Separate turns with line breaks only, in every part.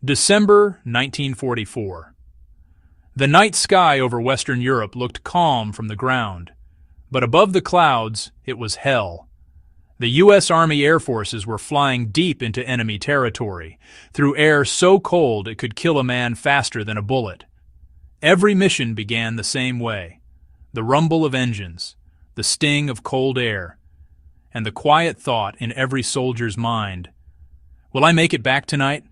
December 1944. The night sky over Western Europe looked calm from the ground, but above the clouds it was hell. The U.S. Army Air Forces were flying deep into enemy territory, through air so cold it could kill a man faster than a bullet. Every mission began the same way: the rumble of engines, the sting of cold air, and the quiet thought in every soldier's mind, "Will I make it back tonight?"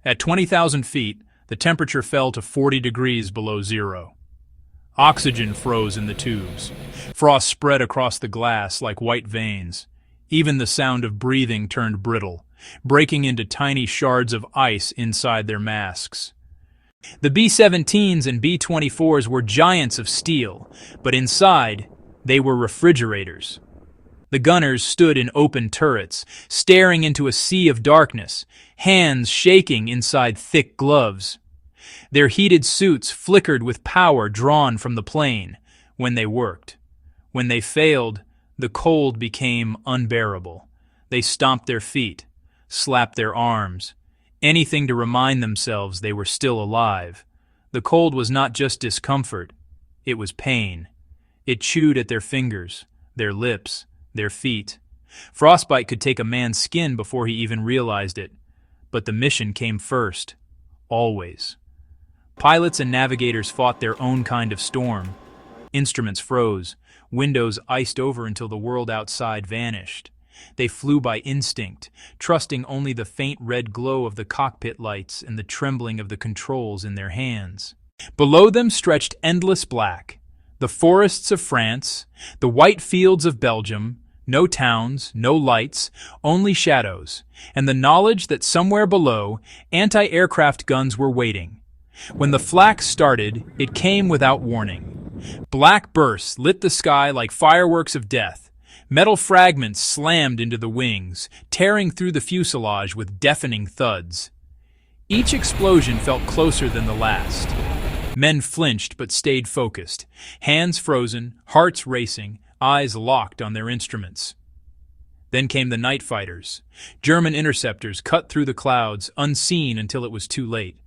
At 20,000 feet, the temperature fell to 40 degrees below zero. Oxygen froze in the tubes. Frost spread across the glass like white veins. Even the sound of breathing turned brittle, breaking into tiny shards of ice inside their masks. The B-17s and B-24s were giants of steel, but inside, they were refrigerators. The gunners stood in open turrets, staring into a sea of darkness, hands shaking inside thick gloves. Their heated suits flickered with power drawn from the plane when they worked. When they failed, the cold became unbearable. They stomped their feet, slapped their arms, anything to remind themselves they were still alive. The cold was not just discomfort, it was pain. It chewed at their fingers, their lips, their feet. Frostbite could take a man's skin before he even realized it, but the mission came first, always. Pilots and navigators fought their own kind of storm. Instruments froze, windows iced over until the world outside vanished. They flew by instinct, trusting only the faint red glow of the cockpit lights and the trembling of the controls in their hands. Below them stretched endless black. The forests of France, the white fields of Belgium, no towns, no lights, only shadows, and the knowledge that somewhere below, anti-aircraft guns were waiting. When the flak started, it came without warning. Black bursts lit the sky like fireworks of death. Metal fragments slammed into the wings, tearing through the fuselage with deafening thuds. Each explosion felt closer than the last. Men flinched but stayed focused, hands frozen, hearts racing, eyes locked on their instruments. Then came the night fighters. German interceptors cut through the clouds, unseen until it was too late.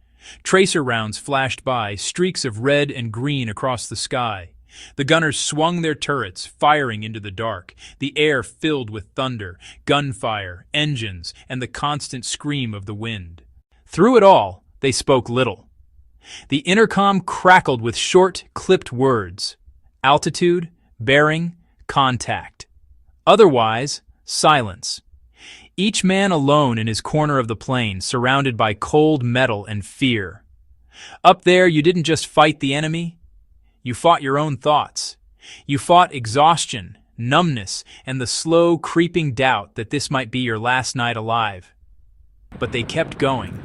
Tracer rounds flashed by, streaks of red and green across the sky. The gunners swung their turrets, firing into the dark, the air filled with thunder, gunfire, engines, and the constant scream of the wind. Through it all, they spoke little. The intercom crackled with short, clipped words: altitude, bearing, contact. Otherwise, silence. Each man alone in his corner of the plane, surrounded by cold metal and fear. Up there, you didn't just fight the enemy. You fought your own thoughts. You fought exhaustion, numbness, and the slow, creeping doubt that this might be your last night alive. But they kept going.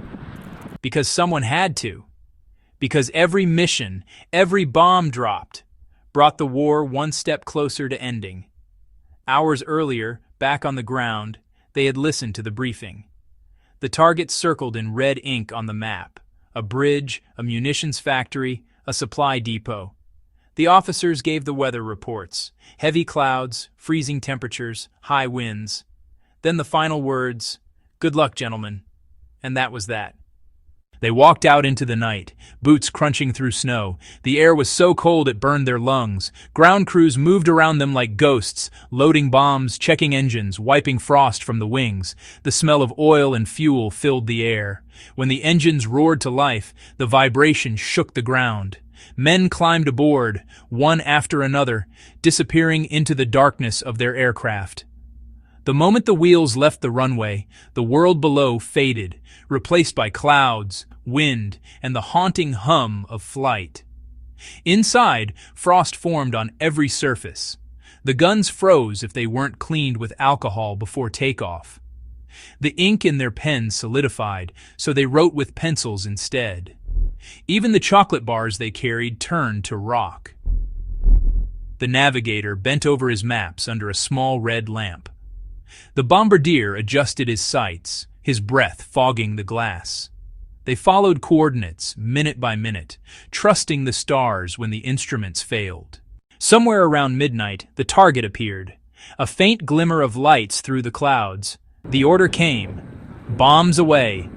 Because someone had to. Because every mission, every bomb dropped, brought the war one step closer to ending. Hours earlier, back on the ground, they had listened to the briefing. The targets circled in red ink on the map: a bridge, a munitions factory, a supply depot. The officers gave the weather reports: heavy clouds, freezing temperatures, high winds. Then the final words: "Good luck, gentlemen." And that was that. They walked out into the night, boots crunching through snow. The air was so cold it burned their lungs. Ground crews moved around them like ghosts, loading bombs, checking engines, wiping frost from the wings. The smell of oil and fuel filled the air. When the engines roared to life, the vibration shook the ground. Men climbed aboard, one after another, disappearing into the darkness of their aircraft. The moment the wheels left the runway, the world below faded, replaced by clouds, wind, and the haunting hum of flight. Inside, frost formed on every surface. The guns froze if they weren't cleaned with alcohol before takeoff. The ink in their pens solidified, so they wrote with pencils instead. Even the chocolate bars they carried turned to rock. The navigator bent over his maps under a small red lamp. The bombardier adjusted his sights, his breath fogging the glass. They followed coordinates, minute by minute, trusting the stars when the instruments failed. Somewhere around midnight, the target appeared. A faint glimmer of lights through the clouds. The order came: bombs away.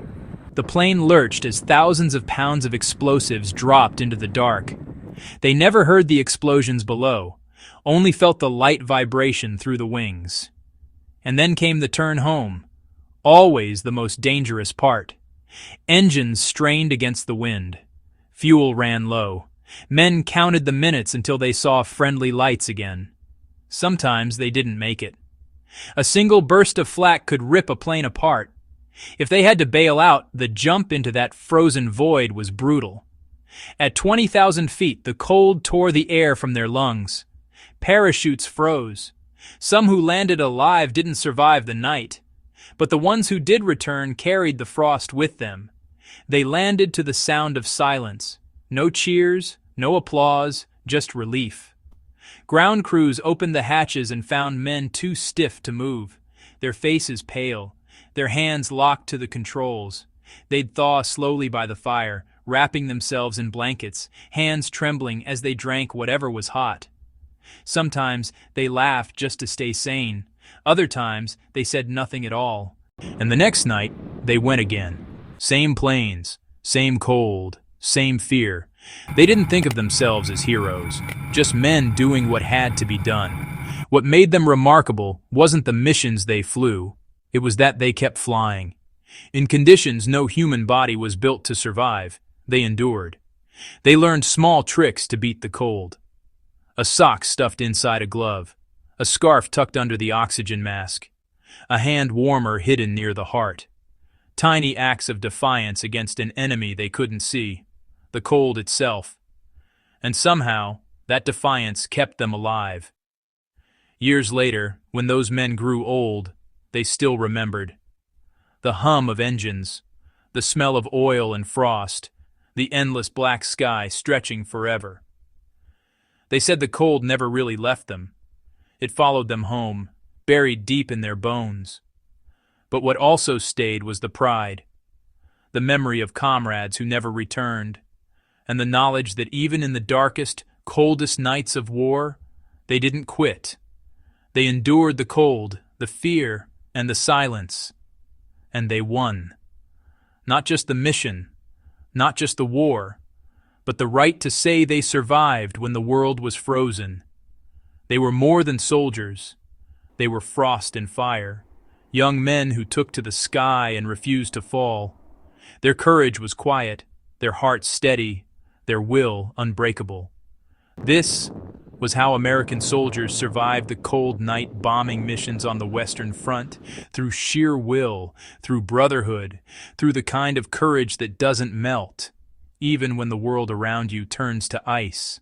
The plane lurched as thousands of pounds of explosives dropped into the dark. They never heard the explosions below, only felt the light vibration through the wings. And then came the turn home, always the most dangerous part. Engines strained against the wind. Fuel ran low. Men counted the minutes until they saw friendly lights again. Sometimes they didn't make it. A single burst of flak could rip a plane apart. If they had to bail out, the jump into that frozen void was brutal. At 20,000 feet, the cold tore the air from their lungs. Parachutes froze. Some who landed alive didn't survive the night, but the ones who did return carried the frost with them. They landed to the sound of silence. No cheers, no applause, just relief. Ground crews opened the hatches and found men too stiff to move, their faces pale, their hands locked to the controls. They'd thaw slowly by the fire, wrapping themselves in blankets, hands trembling as they drank whatever was hot. Sometimes they laughed just to stay sane. Other times they said nothing at all. And the next night, they went again. Same planes, same cold, same fear. They didn't think of themselves as heroes, just men doing what had to be done. What made them remarkable wasn't the missions they flew, it was that they kept flying. In conditions no human body was built to survive, they endured. They learned small tricks to beat the cold. A sock stuffed inside a glove, a scarf tucked under the oxygen mask, a hand warmer hidden near the heart. Tiny acts of defiance against an enemy they couldn't see, the cold itself. And somehow, that defiance kept them alive. Years later, when those men grew old, they still remembered. The hum of engines, the smell of oil and frost, the endless black sky stretching forever. They said the cold never really left them. It followed them home, buried deep in their bones. But what also stayed was the pride, the memory of comrades who never returned, and the knowledge that even in the darkest, coldest nights of war, they didn't quit. They endured the cold, the fear, and the silence. And they won. Not just the mission, not just the war, but the right to say they survived when the world was frozen. They were more than soldiers. They were frost and fire, young men who took to the sky and refused to fall. Their courage was quiet, their hearts steady, their will unbreakable. This was how American soldiers survived the cold night bombing missions on the Western Front, through sheer will, through brotherhood, through the kind of courage that doesn't melt, even when the world around you turns to ice.